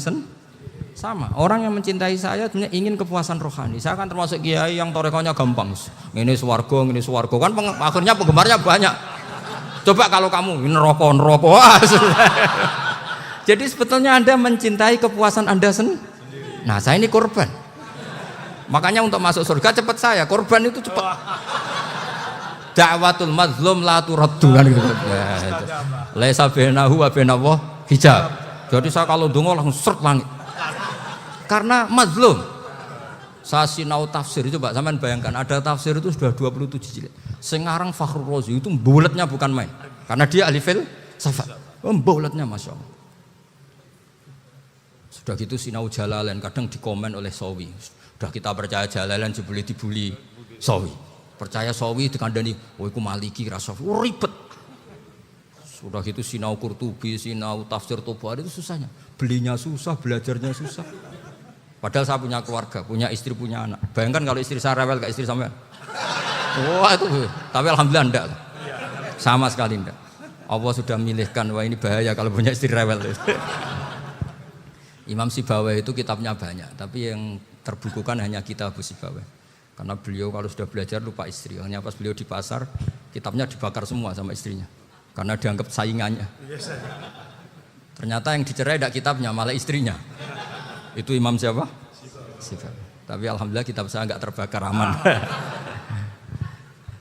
[SPEAKER 1] sama. Orang yang mencintai saya sebenarnya ingin kepuasan rohani. Saya kan termasuk kiai yang torekonya gampang. Ini swarga, kan akhirnya penggemarnya banyak. Coba kalau kamu neraka. Jadi sebetulnya Anda mencintai kepuasan Anda sendiri. Nah, saya ini korban. Makanya untuk masuk surga cepat saya. Korban itu cepat. Da'watul mazlum la turaddu kan gitu. Laisa bainahu wa bainallah hijab. Jadi saya kalau donga langsung seret langit. Karena mazlum. Saya sinau tafsir itu Pak, sampean bayangkan ada tafsir itu sudah 27 jilid. Sekarang Fakhrur Razi itu bulatnya bukan main. Karena dia ahli filsafat. Bulatnya Masya Allah. Sudah gitu sinau Jalalain kadang dikomen oleh Sawi. Sudah kita percaya Jalalain jebule dibuli Sawi. Percaya Sawi dikandani, "Oh iku Maliki Rasafi." Oh, ribet. Sudah gitu sinau Qurtubi, sinau tafsir Tobari itu susahnya. Belinya susah, belajarnya susah. Padahal saya punya keluarga, punya istri, punya anak. Bayangkan kalau istri saya rewel kayak istri sampean. Wah itu, tapi alhamdulillah enggak. Sama sekali enggak. Allah sudah memilihkan, wah ini bahaya kalau punya istri rewel. Imam Sibawai itu kitabnya banyak, tapi yang terbukukan hanya kitab Abu Sibawai. Karena beliau kalau sudah belajar lupa istri. Hanya pas beliau di pasar, kitabnya dibakar semua sama istrinya. Karena dianggap saingannya. Ternyata yang dicerai tidak kitabnya, malah istrinya. Itu Imam siapa? Sibawai. Tapi alhamdulillah kitab saya enggak terbakar, aman.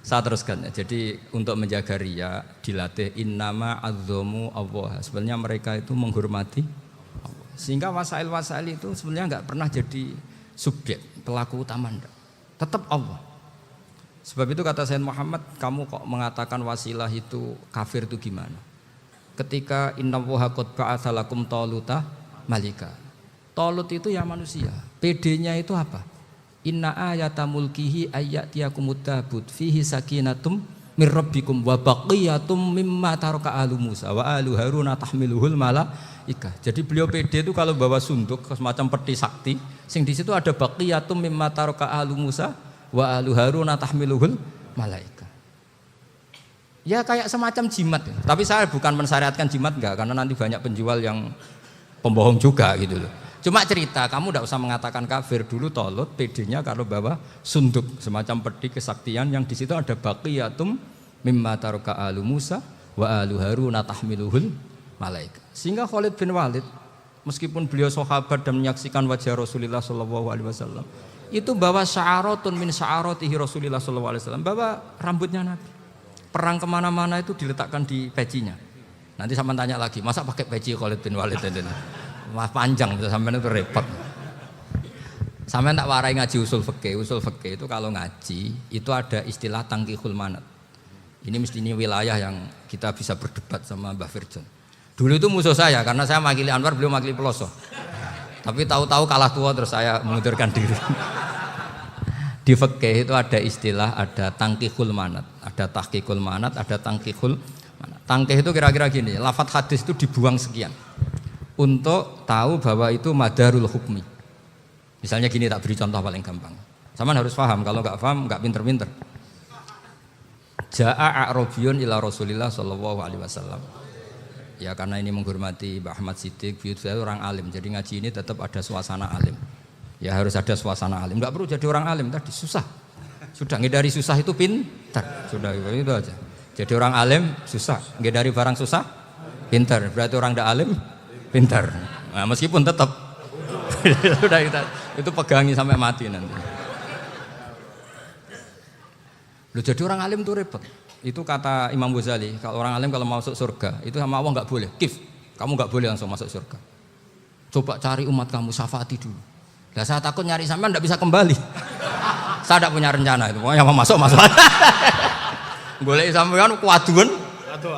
[SPEAKER 1] Saya teruskan ya. Jadi untuk menjaga riya dilatih innama azzamu Allah. Sebenarnya mereka itu menghormati Allah. Sehingga wasail-wasail itu sebenarnya enggak pernah jadi subjek, pelaku utama enggak. Tetap Allah. Sebab itu kata Sayyid Muhammad, kamu kok mengatakan wasilah itu kafir itu gimana? Ketika innallaha qad ba'atsa lakum taluta malika. Talut itu ya manusia. PD-nya itu apa? Inna ayata mulkihi ayyatiyakumut tabut fihi sakinatum mir rabbikum wa baqiyatum mimma taraka alu Musa wa alu Haruna tahmiluhul malaikah. Jadi beliau PD itu kalau bawa sunduk semacam peti sakti, sing di situ ada baqiyatum mimma taraka alu Musa wa alu Haruna tahmiluhul malaikah. Ya kayak semacam jimat ya. Tapi saya bukan mensyariatkan jimat enggak, karena nanti banyak penjual yang pembohong juga gitu loh. Cuma cerita, kamu tidak usah mengatakan kafir. Dulu Tolut PD-nya kalau bawa sunduk semacam peti kesaktian yang di situ ada baqiyatum mimma taraka alu Musa wa alu Haruna tahmiluhul malaika. Sehingga Khalid bin Walid meskipun beliau sahabat dan menyaksikan wajah Rasulullah sallallahu alaihi wasallam, itu bawa sya'aratun min sya'aratihi Rasulullah sallallahu alaihi wasallam, bawa rambutnya Nabi. Perang kemana-mana itu diletakkan di pecinya. Nanti sama tanya lagi, masa pakai peci Khalid bin Walid ini? Wah panjang itu sampean itu repot. Sampean tak warai ngaji usul fikih. Usul fikih itu kalau ngaji itu ada istilah tangkihul manat. Ini mesti ini wilayah yang kita bisa berdebat sama Mbah Firjon. Dulu itu musuh saya karena saya makili Anwar, beliau makili Peloso. Tapi tahu-tahu kalah tua terus saya mengundurkan diri. Di fikih itu ada istilah, ada tangkihul manat, ada tahqiqul manat, ada tangkihul manat. Tangkih itu kira-kira gini, lafadz hadis itu dibuang sekian untuk tahu bahwa itu madarul hukmi. Misalnya gini, tak beri contoh paling gampang. Sama harus paham, kalau nggak paham nggak pinter-pinter. Ja'a a'rabiyun ila Rasulillah sallallahu alaihi wasallam. Ya karena ini menghormati Mbah Ahmad Siddiq, saya orang alim, jadi ngaji ini tetap ada suasana alim. Ya harus ada suasana alim. Nggak perlu jadi orang alim tadi susah. Sudah ngedari susah itu pintar. Sudah itu aja. Jadi orang alim susah, ngedari barang susah pintar. Berarti orang tidak alim pintar. Nah, meskipun tetap sudah itu pegangi sampai mati nanti. Loh, jadi orang alim itu repot. Itu kata Imam Ghazali, kalau orang alim kalau masuk surga itu sama Allah nggak boleh. Kif, kamu nggak boleh langsung masuk surga. Coba cari umat kamu, syafaati dulu. Lah saya takut nyari sampean nggak bisa kembali. Saya tidak punya rencana itu. Pokoknya mau masuk. Boleh sampean kuaduan.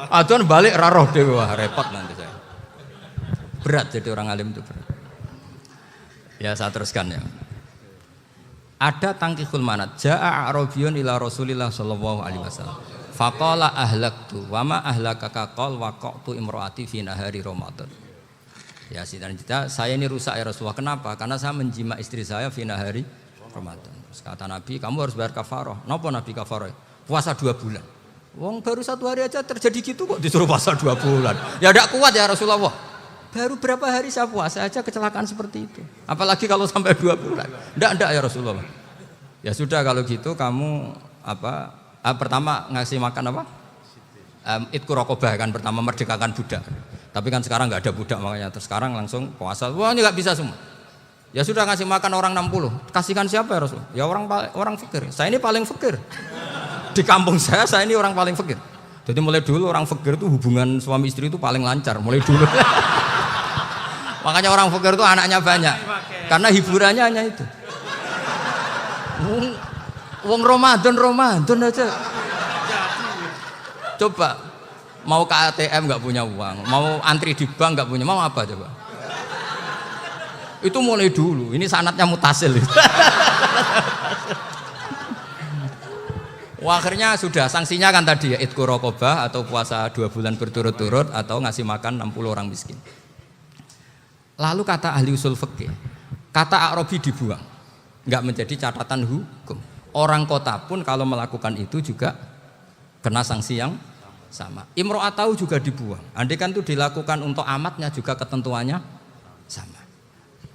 [SPEAKER 1] Aduan balik raroh dewe, wah repot nanti saya. Berat jadi orang alim itu berat. Ya saya teruskan ya. Ada tangkihul manat. Ja'a a'rabiyun ila Rasulillah sallallahu alaihi wasallam. Faqala ahlaktu wa ma ahlakaka qal waqa'tu imraati fi nahari Ramadan. Ya sidang kita, saya ini rusak ya Rasulullah. Kenapa? Karena saya menjima istri saya fi nahari Ramadan. Terus kata Nabi, kamu harus bayar kafarah. Napa Nabi kafarah? Puasa 2 bulan. Wong baru 1 hari aja terjadi gitu kok disuruh puasa 2 bulan. Ya tidak kuat ya Rasulullah. Baru berapa hari saya puasa aja kecelakaan seperti itu. Apalagi kalau sampai 2 bulan. Enggak ya Rasulullah. Ya sudah kalau gitu kamu pertama ngasih makan apa? Itku rokobah kan, pertama merdekakan budak. Tapi kan sekarang nggak ada budak makanya terus sekarang langsung puasa. Wah ini nggak bisa semua. Ya sudah ngasih makan orang 60. Kasihkan siapa ya Rasul? Ya orang fakir. Saya ini paling fakir. Di kampung saya ini orang paling fakir. Jadi mulai dulu orang fakir itu hubungan suami istri itu paling lancar mulai dulu. Makanya orang fakir itu anaknya banyak. Karena hiburannya hanya itu. Wong Ramadan aja. Coba mau ke ATM nggak punya uang, mau antri di bank nggak punya, mau apa coba? Itu mulai dulu. Ini sanatnya mutasil. Wah, akhirnya sudah sanksinya kan tadi ya itqu raqabah atau puasa 2 bulan berturut-turut atau ngasih makan 60 orang miskin. Lalu kata ahli usul fikih, kata a'rabi dibuang, nggak menjadi catatan hukum. Orang kota pun kalau melakukan itu juga kena sanksi yang sama. Imro'atau juga dibuang. Andai kan itu dilakukan untuk amatnya juga ketentuannya sama.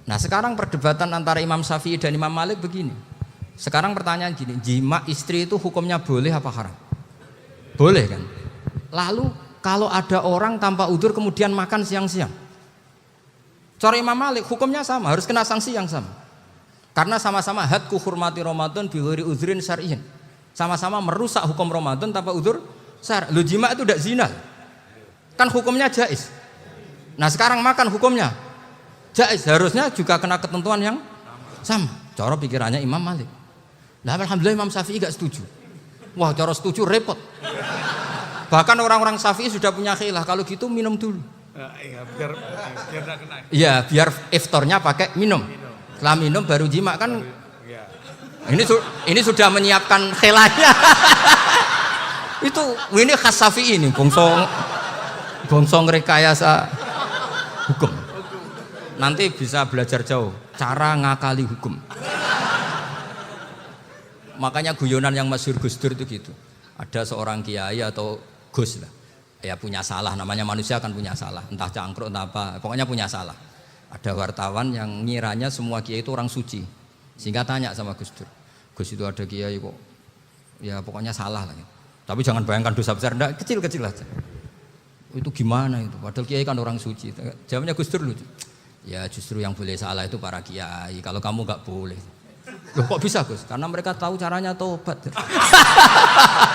[SPEAKER 1] Nah sekarang perdebatan antara Imam Syafi'i dan Imam Malik begini. Sekarang pertanyaan gini, jima istri itu hukumnya boleh apa haram? Boleh kan? Lalu kalau ada orang tanpa udzur kemudian makan siang-siang, cara Imam Malik hukumnya sama, harus kena sanksi yang sama. Karena sama-sama hadku hurmati Ramadan bi ghairi udzrin syar'iyyin. Sama-sama merusak hukum Ramadan tanpa udzur syar'i. Lu jima itu tidak zina. Kan hukumnya jaiz. Nah, sekarang makan hukumnya jaiz, harusnya juga kena ketentuan yang sama. Cara pikirannya Imam Malik. Nah, alhamdulillah Imam Syafi'i gak setuju. Wah, cara setuju repot. Bahkan orang-orang Syafi'i sudah punya khilah, kalau gitu minum dulu.
[SPEAKER 2] Biar gak kena.
[SPEAKER 1] Iya, biar iftarnya pakai minum. Setelah minum baru jima kan. Ini sudah menyiapkan khilahnya. Ini khas Syafi'i ini, bongso rekayasa hukum. Nanti bisa belajar jauh cara ngakali hukum. Makanya guyonan yang masyhur Gus Dur itu gitu. Ada seorang kiai atau Gus lah, ya punya salah, namanya manusia kan punya salah, entah cangkruk entah apa, pokoknya punya salah. Ada wartawan yang ngiranya semua kiai itu orang suci, sehingga tanya sama Gus Dur, Gus itu ada kiai kok, ya pokoknya salah lah. Tapi jangan bayangkan dosa besar, enggak, kecil-kecil aja. Itu gimana itu? Padahal kiai kan orang suci. Jawabnya Gus Dur lucu. Ya justru yang boleh salah itu para kiai. Kalau kamu nggak boleh. Loh kok bisa Gus? Karena mereka tahu caranya tobat.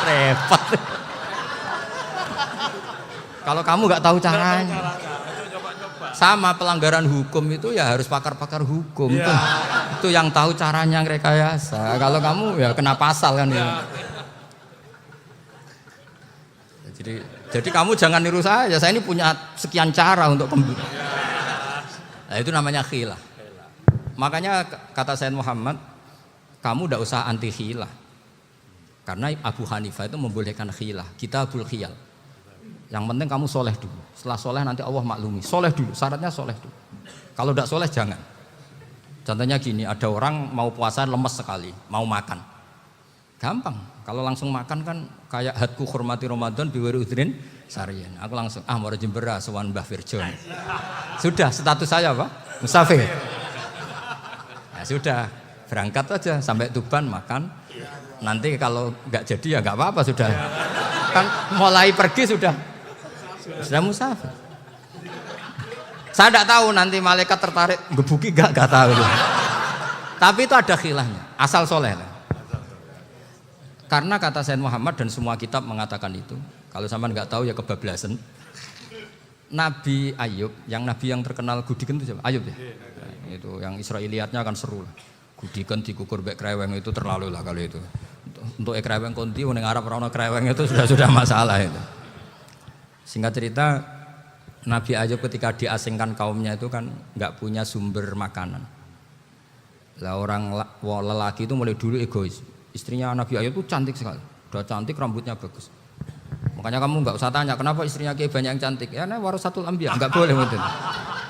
[SPEAKER 1] Repot. Kalau kamu nggak tahu caranya. Sama pelanggaran hukum itu ya harus pakar-pakar hukum. Itu yang tahu caranya rekayasa. Kalau kamu ya kena pasal kan ya. Jadi kamu jangan niru saya ini punya sekian cara untuk kembali. Nah, itu namanya khilah. Makanya kata Sayyid Muhammad, kamu tidak usah anti khilah. Karena Abu Hanifah itu membolehkan khilah, kitabul khiyal. Yang penting kamu soleh dulu. Setelah soleh nanti Allah maklumi. Soleh dulu, syaratnya soleh dulu. Kalau tidak soleh jangan. Contohnya gini, ada orang mau puasa lemes sekali, mau makan. Gampang, kalau langsung makan kan kayak hadku hormati Ramadan biwari udrin sarian. Aku langsung mau jembera sowan Mbah Firjon. Sudah status saya apa? Musafir. Ya sudah, berangkat aja sampai Tuban makan. Nanti kalau nggak jadi ya nggak apa-apa sudah. Kan mulai pergi sudah musafir. Saya tidak tahu nanti malaikat tertarik gebuki nggak tahu. Tapi itu ada khilahnya, asal soleh. Karena kata Sayyid Muhammad dan semua kitab mengatakan itu. Kalau sama nggak tahu ya kebablasan. Nabi Ayub, nabi yang terkenal Gudiken itu siapa? Ayub ya. Nah, itu yang Israiliyatnya kan seru lah. Gudiken dikukur bek kreweng itu terlalu lah kalau itu. Untuk kreweng konti ning Arab ora ono kreweng itu sudah masalah itu. Singkat cerita, Nabi Ayub ketika diasingkan kaumnya itu kan nggak punya sumber makanan. Lah orang lelaki itu mulai dulu egois. Istrinya Nabi Ayub itu cantik sekali, udah cantik, rambutnya bagus. Makanya kamu nggak usah tanya kenapa istrinya Kiai banyak yang cantik. Ya, warasatul anbiya, nggak boleh mungkin.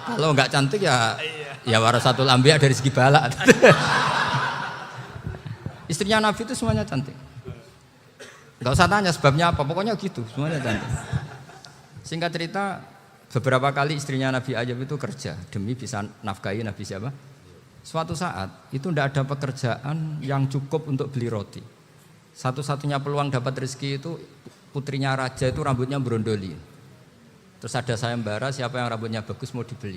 [SPEAKER 1] Kalau nggak cantik ya warasatul anbiya dari segi balak. Istrinya Nabi itu semuanya cantik. Nggak usah tanya sebabnya apa, pokoknya gitu, semuanya cantik. Singkat cerita, beberapa kali istrinya Nabi Ayub itu kerja demi bisa nafkahi Nabi siapa? Suatu saat itu tidak ada pekerjaan yang cukup untuk beli roti. Satu-satunya peluang dapat rezeki itu putrinya raja itu rambutnya berondoli. Terus ada sayembara siapa yang rambutnya bagus mau dibeli.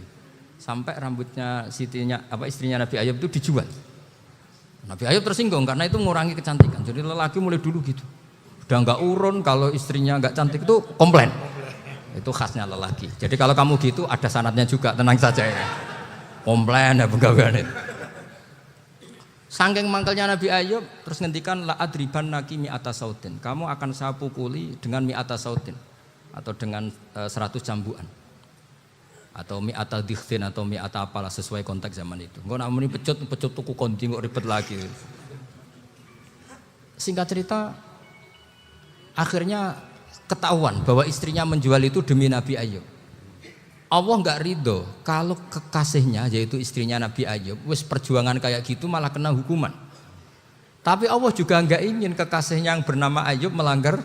[SPEAKER 1] Sampai rambutnya istrinya Nabi Ayub itu dijual. Nabi Ayub tersinggung karena itu mengurangi kecantikan. Jadi lelaki mulai dulu gitu. Udah nggak urun kalau istrinya nggak cantik itu komplain. Itu khasnya lelaki. Jadi kalau kamu gitu ada sanadnya juga, tenang saja ya. Komplain ya pegawaian itu. Saking mangkelnya Nabi Ayub terus ngendikan la adriban naki mi'ata sautin. Kamu akan saya pukuli dengan mi'ata sautin atau dengan 100 cambukan. Atau mi'ata dikhtin atau mi'ata apalah sesuai konteks zaman itu. Engko nek muni pecut tuku konti kok ribet lagi. Singkat cerita akhirnya ketahuan bahwa istrinya menjual itu demi Nabi Ayub. Allah nggak ridho kalau kekasihnya yaitu istrinya Nabi Ayub wis perjuangan kayak gitu malah kena hukuman. Tapi Allah juga nggak ingin kekasihnya yang bernama Ayub melanggar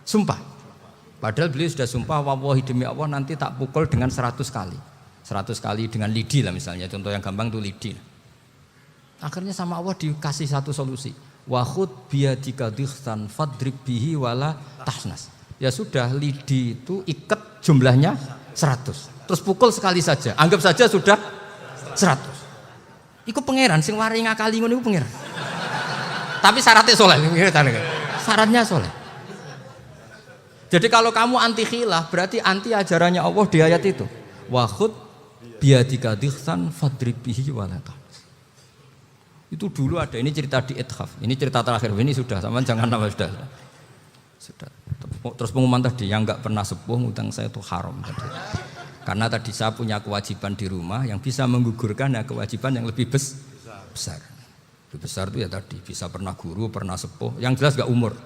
[SPEAKER 1] sumpah. Padahal beliau sudah sumpah wallahi demi Allah nanti tak pukul dengan 100 kali. 100 kali dengan lidi lah misalnya, contoh yang gampang tuh lidi. Akhirnya sama Allah dikasih satu solusi. Wa khud biyadika dikhtan fadrib bihi wala tahnas. Ya sudah, lidi itu ikat jumlahnya 100. Terus pukul sekali saja, anggap saja sudah 100. Iku pangeran sing wari ngakali ngono iku pangeran. tapi syaratnya soleh. Syaratnya soleh. Jadi kalau kamu anti khilaf berarti anti ajarannya Allah di ayat itu. Wa khud biyadika dikhsan fadrib bihi walata. Itu dulu ada, ini cerita di Ithaf. Ini cerita terakhir, ini sudah, sama jangan nama sudah. Terus pengumuman tadi, yang enggak pernah sepuh ngutang saya itu haram tadi. Karena tadi saya punya kewajiban di rumah yang bisa menggugurkan ya kewajiban yang lebih besar. Lebih besar itu ya tadi, bisa pernah guru, pernah sepuh. Yang jelas enggak umur.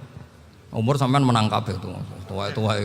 [SPEAKER 1] Umur sampean menang kabeh itu. Tua-tua